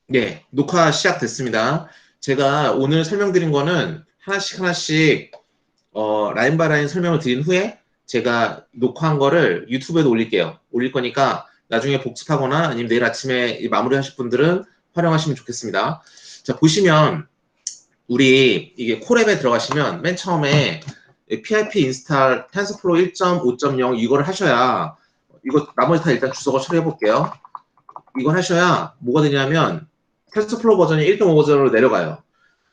네, 녹화 시작됐습니다. 제가 오늘 설명드린 거는 하나씩 라인 바이 라인 설명을 드린 후에 제가 녹화한 거를 유튜브에도 올릴게요. 올릴 거니까 나중에 복습하거나 아니면 내일 아침에 마무리 하실 분들은 활용하시면 좋겠습니다. 자, 보시면 우리 이게 콜앱에 들어가시면 맨 처음에 PIP 인스탈 텐서플로우 1.5.0 이거를 하셔야 이거 나머지 다 일단 주소가 처리해 볼게요. 이걸 하셔야 뭐가 되냐면 텐서플로우 버전이 1.5 버전으로 내려가요.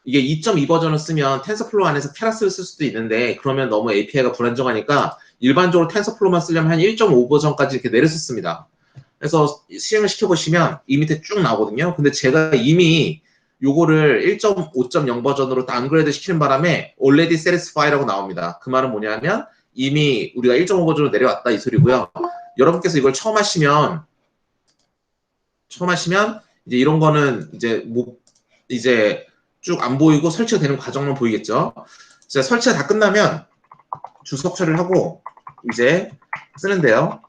이게 2.2 버전을 쓰면 텐서플로우 안에서 캐라스를 쓸 수도 있는데 그러면 너무 API가 불안정하니까 일반적으로 텐서플로우만 쓰려면 한 1.5 버전까지 이렇게 내렸었습니다. 그래서 시행을 시켜보시면 이 밑에 쭉 나오거든요. 근데 제가 이미 요거를 1.5.0 버전으로 다운그레이드 시키는 바람에 already satisfy라고 나옵니다. 그 말은 뭐냐면 이미 우리가 1.5 버전으로 내려왔다 이 소리고요. 여러분께서 이걸 처음 하시면 이제 이런 거는 이제 쭉 안 보이고 설치가 되는 과정만 보이겠죠. 자, 설치가 다 끝나면 주석 처리를 하고 이제 쓰는데요.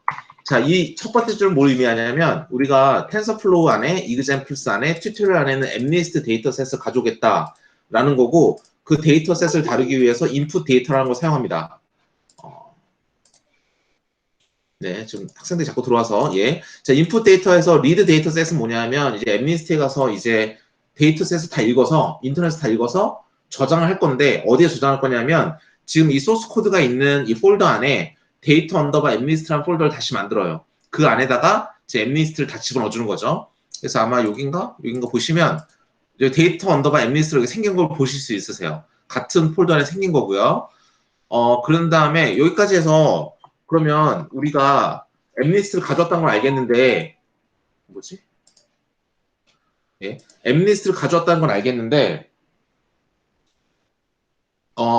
자, 이 첫 번째 줄은 뭘 의미하냐면 우리가 텐서플로우 안에 examples 안에 튜토리얼 안에는 mlist 데이터셋을 가져오겠다라는 거고 그 데이터셋을 다루기 위해서 input 데이터라는 걸 사용합니다. 네, 지금 학생들이 자꾸 들어와서, 예. 자, 인풋 데이터에서 리드 데이터셋은 뭐냐면, 이제 엠니스트에 가서 이제 데이터셋을 다 읽어서, 인터넷에서 다 읽어서 저장을 할 건데, 어디에 저장할 거냐면, 지금 이 소스 코드가 있는 이 폴더 안에 데이터 언더바 엠니스트라는 폴더를 다시 만들어요. 그 안에다가 이제 엠니스트를 다 집어넣어 주는 거죠. 그래서 아마 여긴가 보시면, 데이터 언더바 엠니스트로 생긴 걸 보실 수 있으세요. 같은 폴더 안에 생긴 거고요. 그런 다음에 여기까지 해서 그러면 우리가 엠리스트를 가져왔다는 걸 알겠는데 뭐지? 예, 엠리스트를 가져왔다는 건 알겠는데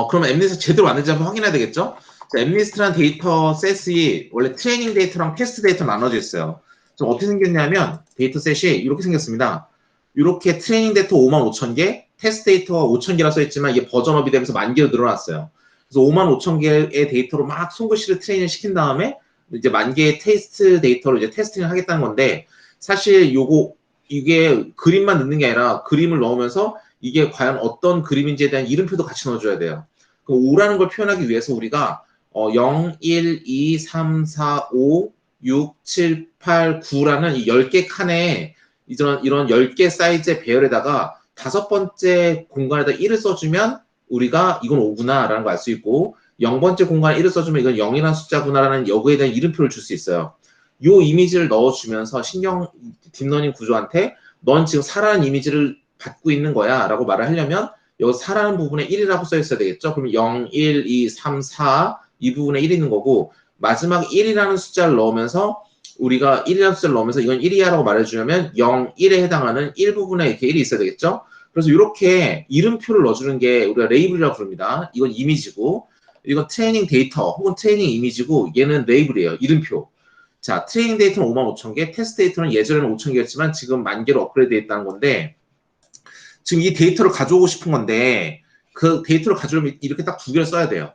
그러면 엠리스트 제대로 왔는지 한번 확인해야 되겠죠? 자, 엠리스트라는 데이터 셋이 원래 트레이닝 데이터랑 테스트 데이터 나눠져 있어요. 좀 어떻게 생겼냐면 데이터 셋이 이렇게 생겼습니다. 이렇게 트레이닝 데이터 55,000개, 테스트 데이터가 5,000개라 써있지만 이게 버전업이 되면서 10,000개로 늘어났어요. 그래서 55,000개의 데이터로 막 손글씨를 트레이닝 시킨 다음에 이제 10,000개의 테스트 데이터로 이제 테스팅을 하겠다는 건데 사실 이게 그림만 넣는 게 아니라 그림을 넣으면서 이게 과연 어떤 그림인지에 대한 이름표도 같이 넣어줘야 돼요. 그 5라는 걸 표현하기 위해서 우리가 0, 1, 2, 3, 4, 5, 6, 7, 8, 9라는 이 10개 칸에 이런 10개 사이즈의 배열에다가 다섯 번째 공간에다 1을 써주면 우리가 이건 5구나 라는 걸 알 수 있고 0번째 공간에 1을 써주면 이건 0이라는 숫자구나라는 여기에 대한 이름표를 줄 수 있어요. 이 이미지를 넣어주면서 딥러닝 구조한테 넌 지금 4라는 이미지를 받고 있는 거야 라고 말을 하려면 여기 4라는 부분에 1이라고 써 있어야 되겠죠. 그럼 0, 1, 2, 3, 4 이 부분에 1 있는 거고 마지막 1이라는 숫자를 넣으면서 우리가 1이라는 숫자를 넣으면서 이건 1이야 라고 말해주려면 0, 1에 해당하는 1 부분에 이렇게 1이 있어야 되겠죠. 그래서 이렇게 이름표를 넣어주는 게 우리가 레이블이라고 부릅니다. 이건 이미지고 이건 트레이닝 데이터 혹은 트레이닝 이미지고 얘는 레이블이에요. 이름표. 자, 트레이닝 데이터는 55,000개, 테스트 데이터는 예전에는 5,000개였지만 지금 10,000개로 업그레이드 됐다는 건데 지금 이 데이터를 가져오고 싶은 건데 그 데이터를 가져오면 이렇게 딱 두 개를 써야 돼요.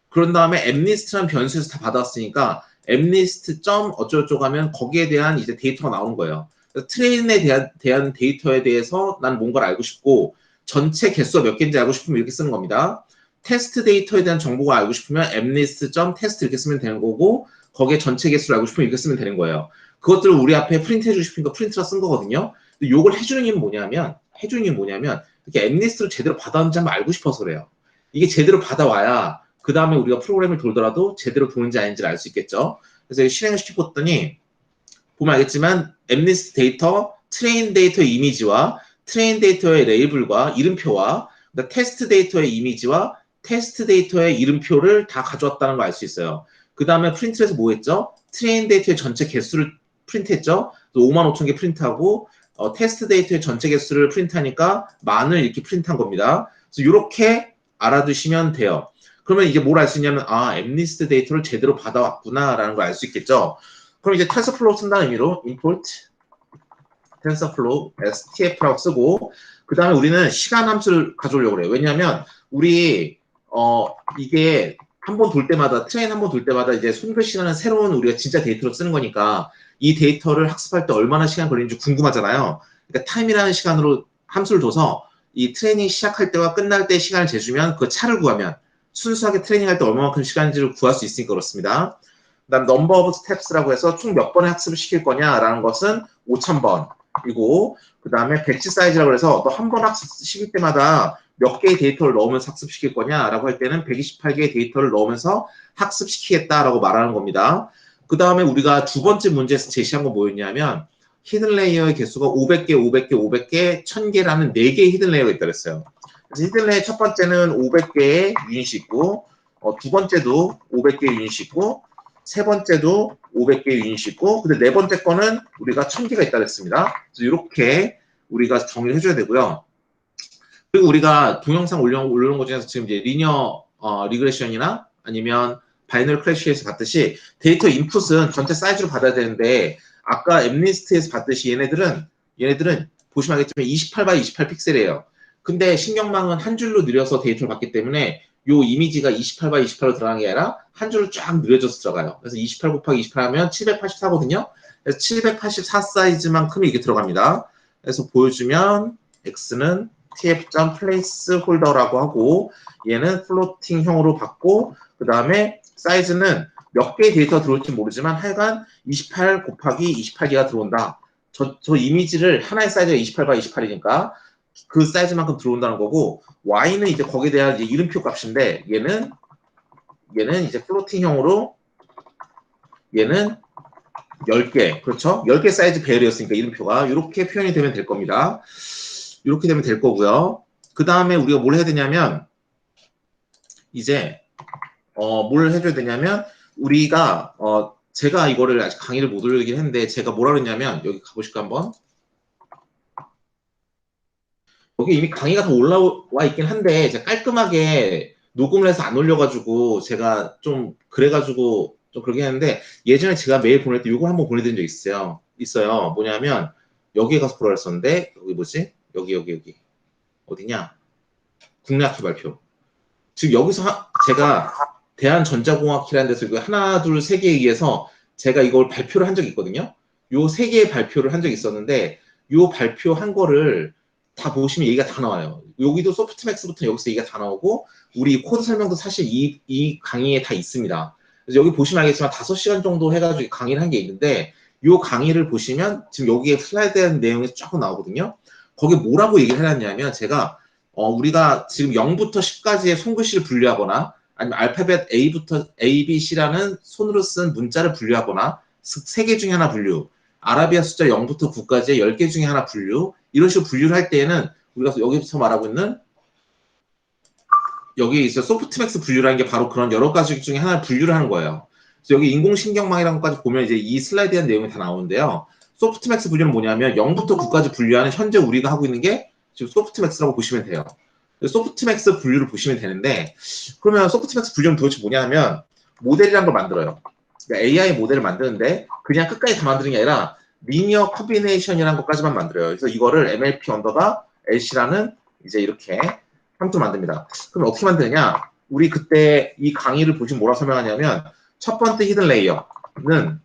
그런 다음에 엠리스트라는 변수에서 다 받았으니까 엠리스트 점 어쩌고저쩌고 하면 거기에 대한 이제 데이터가 나오는 거예요. 트레인에 대한 데이터에 대해서 난 뭔가를 알고 싶고 전체 개수가 몇 개인지 알고 싶으면 이렇게 쓰는 겁니다. 테스트 데이터에 대한 정보가 알고 싶으면 엠리스트 점 테스트 이렇게 쓰면 되는 거고 거기에 전체 개수를 알고 싶으면 이렇게 쓰면 되는 거예요. 그것들을 우리 앞에 프린트 해주고 싶으니까 프린트라 쓴 거거든요. 근데 이걸 해주는 게 뭐냐면 이렇게 엠리스트를 제대로 받았는지 한번 알고 싶어서 그래요. 이게 제대로 받아와야 그 다음에 우리가 프로그램을 돌더라도 제대로 도는지 아닌지를 알 수 있겠죠. 그래서 실행을 시켜봤더니 보면 알겠지만 엠리스트 데이터, 트레인 데이터의 이미지와 트레인 데이터의 레이블과 이름표와 테스트 데이터의 이미지와 테스트 데이터의 이름표를 다 가져왔다는 걸 알 수 있어요. 그 다음에 프린트에서 뭐 했죠? 트레인 데이터의 전체 개수를 프린트했죠. 55,000개 프린트하고 테스트 데이터의 전체 개수를 프린트하니까 만을 이렇게 프린트한 겁니다. 그래서 이렇게 알아두시면 돼요. 그러면 이제 뭘 알 수 있냐면 엠리스트 데이터를 제대로 받아왔구나라는 걸 알 수 있겠죠. 그럼 이제 텐서플로우 쓴다는 의미로 import tensorflow stf라고 쓰고 그 다음에 우리는 시간 함수를 가져오려고 그래요. 왜냐하면 우리 이게 한 번 돌 때마다 트레인 한 번 돌 때마다 이제 손글 시간은 새로운 우리가 진짜 데이터로 쓰는 거니까 이 데이터를 학습할 때 얼마나 시간 걸리는지 궁금하잖아요. 그러니까 타임이라는 시간으로 함수를 둬서 이 트레이닝 시작할 때와 끝날 때 시간을 재주면 그 차를 구하면 순수하게 트레이닝할 때 얼마만큼 시간인지를 구할 수 있으니까 그렇습니다. 그 다음 넘버 오브 스텝스라고 해서 총 몇 번의 학습을 시킬 거냐라는 것은 5,000번이고 그 다음에 배치 사이즈라고 해서 너 한 번 학습시킬 때마다 몇 개의 데이터를 넣으면서 학습시킬 거냐라고 할 때는 128개의 데이터를 넣으면서 학습시키겠다라고 말하는 겁니다. 그 다음에 우리가 두 번째 문제에서 제시한 건 뭐였냐면 히든 레이어의 개수가 500개, 500개, 500개, 1000개라는 4개의 히든 레이어가 있다고 했어요. 그래서 히든 레이어 첫 번째는 500개의 유닛이 있고 두 번째도 500개의 유닛이 있고 세 번째도 500개의 유닛이 있고 근데 네 번째 거는 우리가 1000개가 있다고 했습니다. 그래서 이렇게 우리가 정리를 해줘야 되고요. 그리고 우리가 동영상 올려놓은 것 중에서 지금 이제 리니어 리그레션이나 아니면 바이너리 클래시에서 봤듯이 데이터 인풋은 전체 사이즈로 받아야 되는데 아까 엠리스트에서 봤듯이 얘네들은 보시면 알겠지만 28 x 28 픽셀이에요. 근데 신경망은 한 줄로 느려서 데이터를 받기 때문에 요 이미지가 28 x 28로 들어가는 게 아니라 한 줄로 쫙 느려져서 들어가요. 그래서 28 곱하기 28 하면 784거든요. 그래서 784 사이즈만큼이 이렇게 들어갑니다. 그래서 보여주면 x는 tf.placeholder라고 하고 얘는 플로팅형으로 받고 그 다음에 사이즈는 몇 개의 데이터가 들어올지 모르지만 하여간 28 곱하기 28개가 들어온다. 저 이미지를 하나의 사이즈가 28 x 28이니까 그 사이즈만큼 들어온다는 거고 y는 이제 거기에 대한 이제 이름표 값인데 얘는 이제 플로팅형으로 얘는 10개 그렇죠? 10개 사이즈 배열이었으니까 이름표가 이렇게 표현이 되면 될 겁니다. 이렇게 되면 될 거고요. 그 다음에 우리가 뭘 해야 되냐면 이제 뭘 해줘야 되냐면 우리가 제가 이거를 아직 강의를 못 올리긴 했는데 제가 뭐라 그랬냐면 여기 가보실까 한번 여기 이미 강의가 다 올라와 있긴 한데 제가 깔끔하게 녹음을 해서 안 올려가지고 제가 좀 그래가지고 좀 그러긴 했는데 예전에 제가 메일 보낼 때 이거 한번 보내드린 적 있어요. 뭐냐면 여기에 가서 보라 했었는데 여기 뭐지? 여기 어디냐? 국내학회 발표. 지금 여기서 제가 대한전자공학회라는 데서 이거 하나, 둘, 세 개에 의해서 제가 이걸 발표를 한 적이 있거든요. 요 세 개의 발표를 한 적이 있었는데 요 발표한 거를 다 보시면 얘기가 다 나와요. 여기도 소프트맥스부터 여기서 얘기가 다 나오고 우리 코드 설명도 사실 이 강의에 다 있습니다. 그래서 여기 보시면 알겠지만 5시간 정도 해가지고 강의를 한 게 있는데 요 강의를 보시면 지금 여기에 슬라이드에 대한 내용이 쫙 나오거든요. 거기에 뭐라고 얘기를 해놨냐면 제가 우리가 지금 0부터 10까지의 손글씨를 분류하거나 아니면 알파벳 A부터 A, B, C라는 손으로 쓴 문자를 분류하거나 3개 중에 하나 분류 아라비아 숫자 0부터 9까지의 10개 중에 하나 분류 이런 식으로 분류를 할 때에는 우리가 여기서 말하고 있는 여기에 있어 소프트맥스 분류라는 게 바로 그런 여러 가지 중에 하나 분류를 하는 거예요. 그래서 여기 인공신경망이라는 것까지 보면 이제 이 슬라이드에 대한 내용이 다 나오는데요. 소프트맥스 분류는 뭐냐면 0부터 9까지 분류하는 현재 우리가 하고 있는 게 지금 소프트맥스라고 보시면 돼요. 소프트맥스 분류를 보시면 되는데 그러면 소프트맥스 분류는 도대체 뭐냐면 모델이라는 걸 만들어요. 그러니까 AI 모델을 만드는데 그냥 끝까지 다 만드는 게 아니라 리니어 커비네이션이라는 것까지만 만들어요. 그래서 이거를 MLP 언더바 LC라는 이제 이렇게 함수 만듭니다. 그럼 어떻게 만드느냐? 우리 그때 이 강의를 보시면 뭐라 설명하냐면 첫 번째 히든 레이어는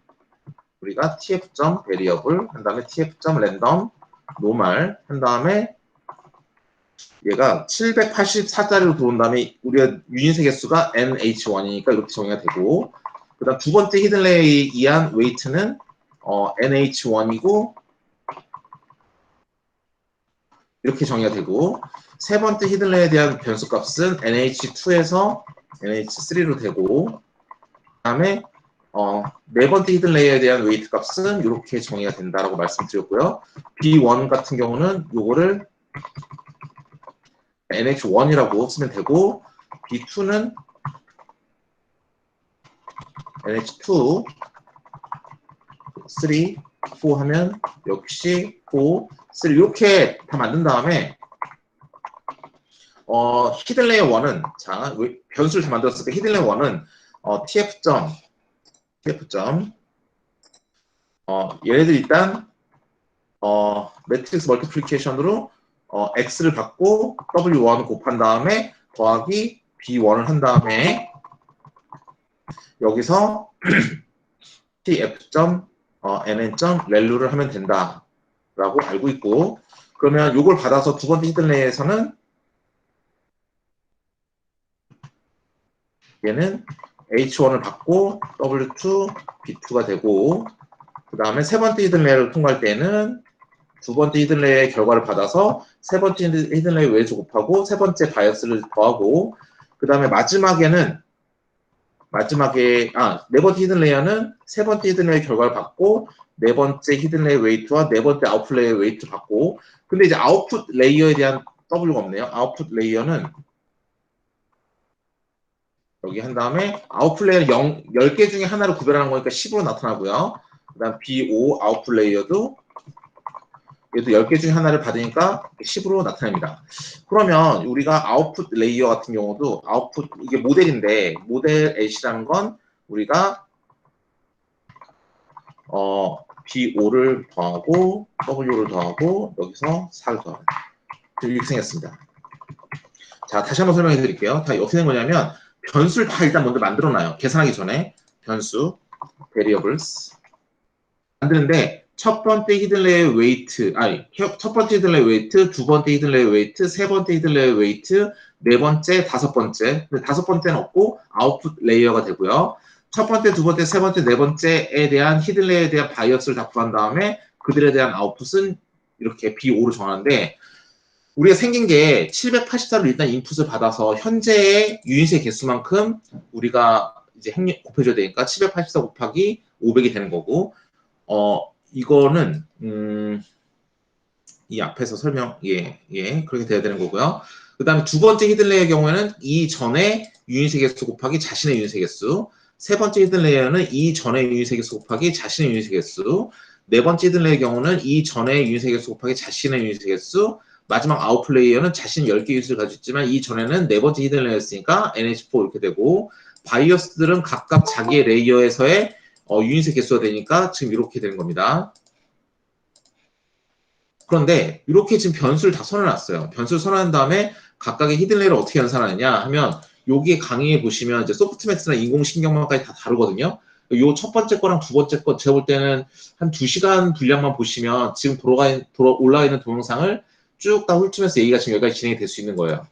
우리가 tf.variable 한 다음에 tf.random normal 한 다음에 얘가 784짜리로 들어온 다음에 우리가 유닛의 개수가 nh1이니까 이렇게 정의가 되고 그 다음 두 번째 히든 레이어에 의한 웨이트는 nh1이고 이렇게 정의가 되고 세 번째 히든 레이어에 대한 변수 값은 nh2에서 nh3로 되고 그 다음에 네 번째 히든 레이어에 대한 웨이트 값은 이렇게 정의가 된다라고 말씀드렸고요. B1 같은 경우는 요거를 nh1이라고 쓰면 되고 B2는 nh2 3, 4 하면 역시 4, 3 이렇게 다 만든 다음에 히든 레이어 1은 자 변수를 다 만들었을 때 히든 레이어 1은 얘네들 일단 매트릭스 멀티플리케이션으로 x를 받고 w1 곱한 다음에 더하기 b1을 한 다음에 여기서 tf.nn.value를 하면 된다라고 알고 있고 그러면 이걸 받아서 두 번째 히든 레이어에서는 얘는 H1을 받고 W2, B2가 되고, 그 다음에 세 번째 히든 레이어를 통과할 때는 두 번째 히든 레이어의 결과를 받아서 세 번째 히든 레이어 웨이트 곱하고 세 번째 바이어스를 더하고, 그 다음에 네 번째 히든 레이어는 세 번째 히든 레이어 결과를 받고 네 번째 히든 레이어 웨이트와 네 번째 아웃풋 레이어 웨이트 받고, 근데 이제 아웃풋 레이어에 대한 W가 없네요. 아웃풋 레이어는 여기 한 다음에 아웃풋 레이어는 10개 중에 하나를 구별하는 거니까 10으로 나타나고요. 그 다음 B5 아웃풋 레이어도 얘도 10개 중에 하나를 받으니까 10으로 나타납니다. 그러면 우리가 아웃풋 레이어 같은 경우도 아웃풋, 이게 모델인데 모델 H라는 건 우리가 B5를 더하고 W를 더하고 여기서 4를 더하고 이렇게 생겼습니다. 자, 다시 한번 설명해 드릴게요. 다 어떻게 된 거냐면 변수를 다 일단 먼저 만들어놔요. 계산하기 전에 변수 variables 만드는데 첫 번째 히든 레이어 웨이트, 첫 번째 히든 레이어 웨이트, 두 번째 히든 레이어 웨이트, 세 번째 히든 레이어 웨이트, 네 번째, 다섯 번째. 근데 다섯 번째는 없고 아웃풋 레이어가 되고요. 첫 번째, 두 번째, 세 번째, 네 번째에 대한 히든 레이어에 대한 바이어스를 다 구한 다음에 그들에 대한 아웃풋은 이렇게 B5로 정하는데, 우리가 생긴 게 784로 일단 인풋을 받아서 현재의 유인세 개수만큼 우리가 이제 곱해줘야 되니까 784 곱하기 500이 되는 거고, 이거는 이 앞에서 그렇게 돼야 되는 거고요. 그 다음에 두 번째 히든 레이어의 경우에는 이 전에 유인세 개수 곱하기 자신의 유인세 개수, 세 번째 히든 레이어는 이 전에 유인세 개수 곱하기 자신의 유인세 개수, 네 번째 히든 레이어의 경우는 이 전에 유인세 개수 곱하기 자신의 유인세 개수, 마지막 아웃풋 레이어는 자신 10개 유닛을 가지고 있지만 이 전에는 네 번째 히든 레이어였으니까 NH4 이렇게 되고, 바이어스들은 각각 자기의 레이어에서의 유인세 개수가 되니까 지금 이렇게 되는 겁니다. 그런데 이렇게 지금 변수를 다 선언해놨어요. 변수를 선언한 다음에 각각의 히든 레이어를 어떻게 연산하느냐 하면, 여기에 강의에 보시면 이제 소프트맥스나 인공신경망까지 다 다르거든요. 요 첫 번째 거랑 두 번째 거 제가 볼 때는 한 2시간 분량만 보시면 지금 올라와 있는 동영상을 쭉 다 훑으면서 얘기가 지금 여기까지 진행이 될 수 있는 거예요.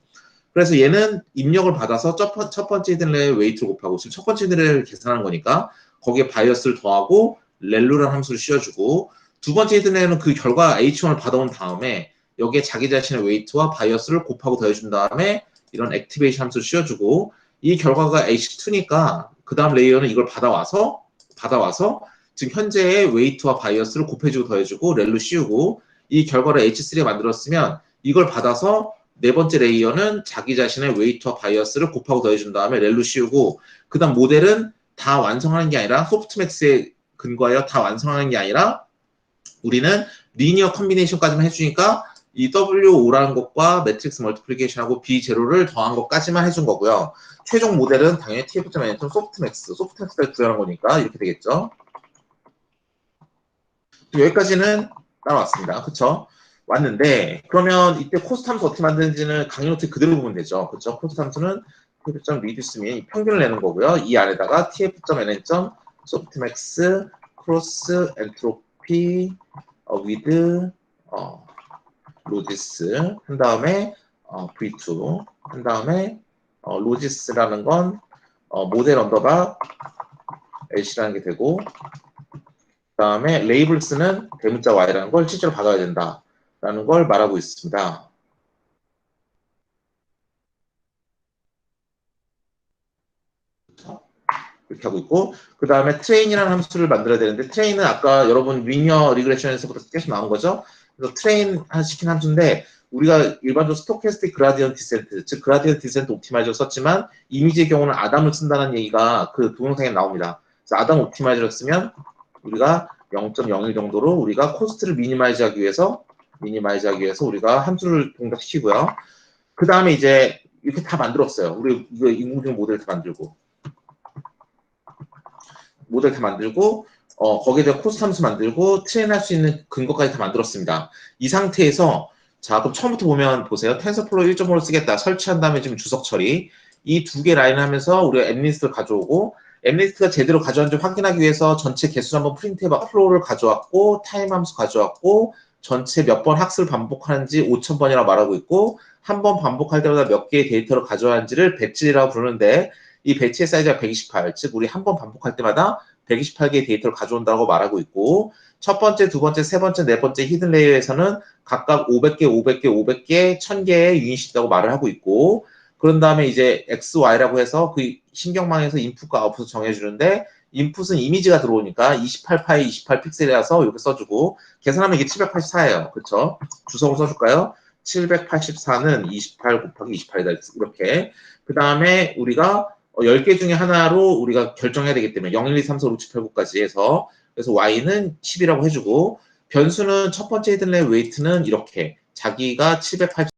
그래서 얘는 입력을 받아서 첫 번째 히든 레이어 웨이트를 곱하고, 지금 첫 번째 히든 레이어를 계산하는 거니까 거기에 바이어스를 더하고 렐루라는 함수를 씌워주고, 두 번째 히든 레이어는 그 결과 H1을 받아온 다음에 여기에 자기 자신의 웨이트와 바이어스를 곱하고 더해준 다음에 이런 액티베이션 함수를 씌워주고, 이 결과가 H2니까 그 다음 레이어는 이걸 받아와서 지금 현재의 웨이트와 바이어스를 곱해주고 더해주고 렐루 씌우고, 이 결과를 H3에 만들었으면 이걸 받아서 네 번째 레이어는 자기 자신의 웨이트와 바이어스를 곱하고 더해준 다음에 렐루 씌우고, 그 다음 모델은 다 완성하는 게 아니라, 소프트맥스에 근거하여 다 완성하는 게 아니라 우리는 리니어 컨비네이션까지만 해주니까 이 W5라는 것과 매트릭스 멀티플리케이션하고 B0를 더한 것까지만 해준 거고요. 최종 모델은 당연히 TF.N 소프트맥스를 구현한 거니까 이렇게 되겠죠. 여기까지는 따라왔습니다. 그쵸? 왔는데, 그러면 이때 코스트 함수 어떻게 만드는지는 강의 노트 그대로 보면 되죠. 그쵸? 코스트 함수는 TF.reduce 민 평균을 내는 거고요. 이 안에다가 TF.NN 소프트맥스 크로스 엔트로피 with 로지스 한 다음에 V2 한 다음에 로지스라는 건 모델 언더바 LC라는 게 되고, 그 다음에 레이블스는 대문자 Y라는 걸 실제로 받아야 된다라는 걸 말하고 있습니다. 이렇게 하고 있고, 그 다음에 트레인이라는 함수를 만들어야 되는데, 트레인은 아까 여러분 리니어 리그레션에서부터 계속 나온 거죠. 그래서 트레인 시킨 함수인데, 우리가 일반적으로 스토캐스틱 그라디언트 디센트, 즉 그라디언트 디센트 옵티마이저를 썼지만 이미지의 경우는 아담을 쓴다는 얘기가 그 동영상에 나옵니다. 그래서 아담 옵티마이저를 쓰면 우리가 0.01 정도로 우리가 코스트를 미니마이즈하기 위해서 우리가 함수를 동작시키고요. 그 다음에 이제 이렇게 다 만들었어요. 우리 이거 인공지능 모델 다 만들고 거기에 대한 코스트 함수 만들고 트레인할 수 있는 근거까지 다 만들었습니다. 이 상태에서 자, 그럼 처음부터 보세요. 텐서플로우 1.5를 쓰겠다. 설치한 다음에 지금 주석 처리. 이 두 개 라인을 하면서 우리가 엠리스트를 가져오고, 엠리스트가 제대로 가져왔는지 확인하기 위해서 전체 개수를 한번 프린트해봐. 플로우를 가져왔고, 타임 함수 가져왔고, 전체 몇 번 학습을 반복하는지 5,000번이라고 말하고 있고 한 번 반복할 때마다 몇 개의 데이터를 가져야 하는지를 배치라고 부르는데 이 배치의 사이즈가 128, 즉 우리 한 번 반복할 때마다 128개의 데이터를 가져온다고 말하고 있고 첫 번째, 두 번째, 세 번째, 네 번째 히든 레이어에서는 각각 500개, 500개, 500개, 1000개의 유닛이 있다고 말을 하고 있고 그런 다음에 이제 X, Y라고 해서 그 신경망에서 인풋과 아웃풋을 정해주는데 인풋은 이미지가 들어오니까 28파이 28픽셀이라서 이렇게 써주고 계산하면 이게 784예요. 그렇죠? 주석을 써줄까요? 784는 28 곱하기 28이다. 이렇게. 그 다음에 우리가 10개 중에 하나로 우리가 결정해야 되기 때문에 0, 1, 2, 3, 4, 5, 6, 7, 8, 9까지 해서 그래서 y는 10이라고 해주고 변수는 첫 번째 히든 레이어 웨이트는 이렇게 자기가 780